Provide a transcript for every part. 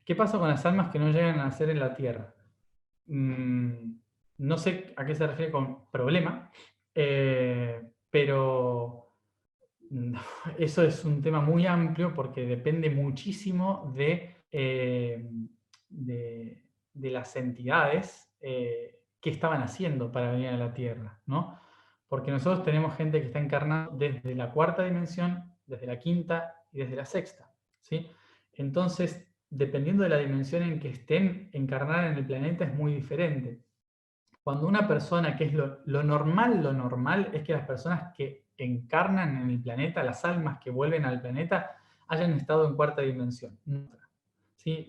¿Qué pasa con las almas que no llegan a nacer en la Tierra? Mm, no sé a qué se refiere con problema, pero mm, eso es un tema muy amplio porque depende muchísimo de las entidades que estaban haciendo para venir a la Tierra, ¿no? Porque nosotros tenemos gente que está encarnada desde la cuarta dimensión, desde la quinta y desde la sexta, ¿sí? Entonces, dependiendo de la dimensión en que estén encarnadas en el planeta, es muy diferente. Cuando una persona, que es lo normal es que las personas que encarnan en el planeta, las almas que vuelven al planeta, hayan estado en cuarta dimensión. ¿Sí?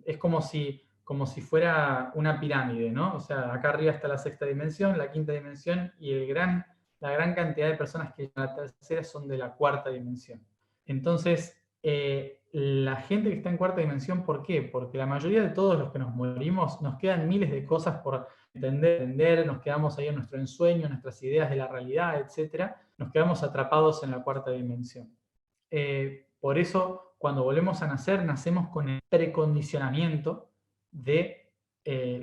Es como si fuera una pirámide, ¿no? O sea, acá arriba está la sexta dimensión, la quinta dimensión, y la gran cantidad de personas que llegan a la tercera son de la cuarta dimensión. Entonces, la gente que está en cuarta dimensión, ¿por qué? Porque la mayoría de todos los que nos morimos, nos quedan miles de cosas por entender, nos quedamos ahí en nuestro ensueño, en nuestras ideas de la realidad, etcétera, nos quedamos atrapados en la cuarta dimensión. Por eso, cuando volvemos a nacer, nacemos con el precondicionamiento de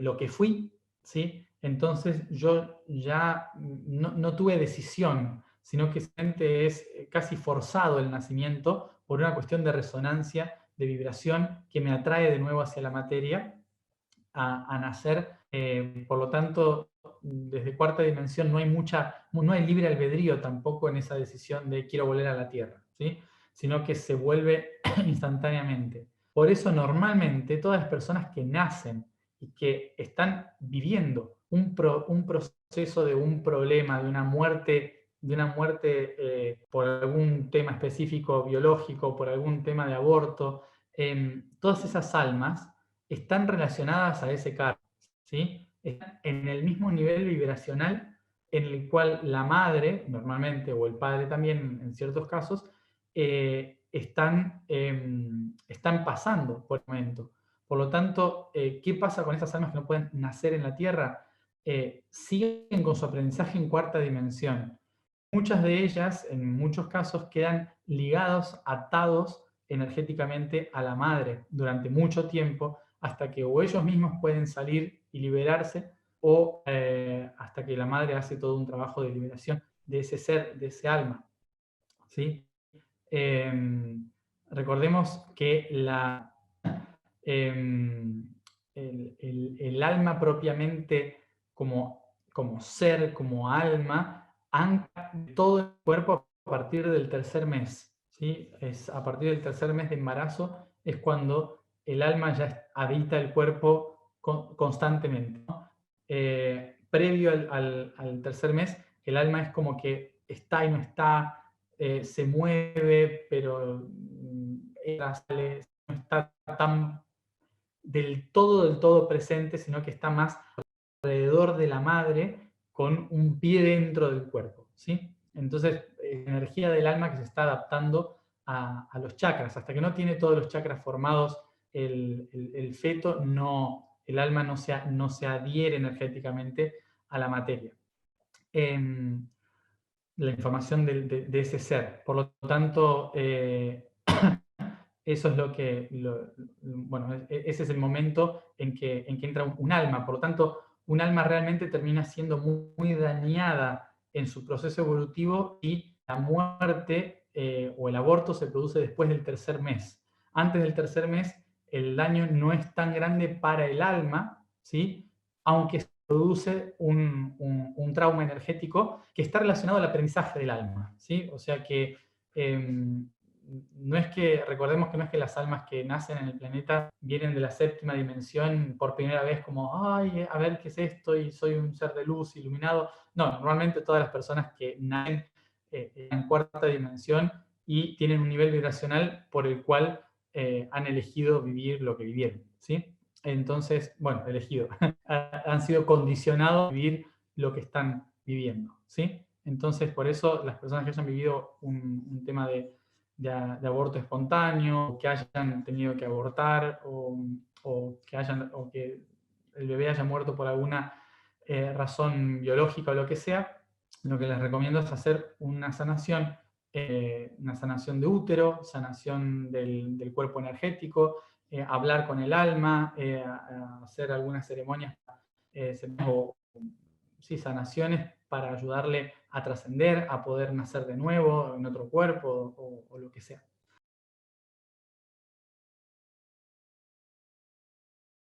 lo que fui, ¿sí? Entonces yo ya no tuve decisión, sino que simplemente es casi forzado el nacimiento por una cuestión de resonancia, de vibración, que me atrae de nuevo hacia la materia a nacer. Por lo tanto, desde cuarta dimensión no hay libre albedrío tampoco en esa decisión de quiero volver a la Tierra, ¿sí? Sino que se vuelve instantáneamente. Por eso normalmente todas las personas que nacen y que están viviendo un proceso de un problema, de una muerte por algún tema específico biológico, por algún tema de aborto, todas esas almas están relacionadas a ese karma, ¿sí? Están en el mismo nivel vibracional en el cual la madre, normalmente, o el padre también, en ciertos casos, están pasando por el momento. Por lo tanto, ¿qué pasa con esas almas que no pueden nacer en la Tierra? Siguen con su aprendizaje en cuarta dimensión. Muchas de ellas, en muchos casos, quedan ligados, atados energéticamente a la madre durante mucho tiempo, hasta que o ellos mismos pueden salir y liberarse, o hasta que la madre hace todo un trabajo de liberación de ese ser, de ese alma, ¿sí? Eh, Recordemos que el alma propiamente como ser, como alma, ancla todo el cuerpo a partir del tercer mes, ¿sí? Es a partir del tercer mes de embarazo es cuando el alma ya habita el cuerpo constantemente, ¿no? Previo al tercer mes, el alma es como que está y no está, se mueve, pero sale, no está tan del todo presente, sino que está más alrededor de la madre con un pie dentro del cuerpo, ¿sí? Entonces, energía del alma que se está adaptando a los chakras. Hasta que no tiene todos los chakras formados el feto, el alma no se adhiere energéticamente a la materia. La información de ese ser. Por lo tanto, eso es bueno, ese es el momento en que entra un alma. Por lo tanto, un alma realmente termina siendo muy dañada en su proceso evolutivo y la muerte o el aborto se produce después del tercer mes. Antes del tercer mes, el daño no es tan grande para el alma, ¿sí? Aunque se produce un trauma energético que está relacionado al aprendizaje del alma, ¿sí? O sea que recordemos que no es que las almas que nacen en el planeta vienen de la séptima dimensión por primera vez como, ay, a ver qué es esto y soy un ser de luz iluminado. No, normalmente todas las personas que nacen en cuarta dimensión y tienen un nivel vibracional por el cual han elegido vivir lo que vivieron, ¿sí? Entonces, bueno, elegido, han sido condicionados a vivir lo que están viviendo, ¿sí? Entonces, por eso las personas que hayan vivido un tema de aborto espontáneo, que hayan tenido que abortar o que el bebé haya muerto por alguna razón biológica o lo que sea, lo que les recomiendo es hacer una sanación de útero, sanación del cuerpo energético, hablar con el alma, a hacer algunas ceremonias o sí, sanaciones para ayudarle a trascender, a poder nacer de nuevo en otro cuerpo o lo que sea.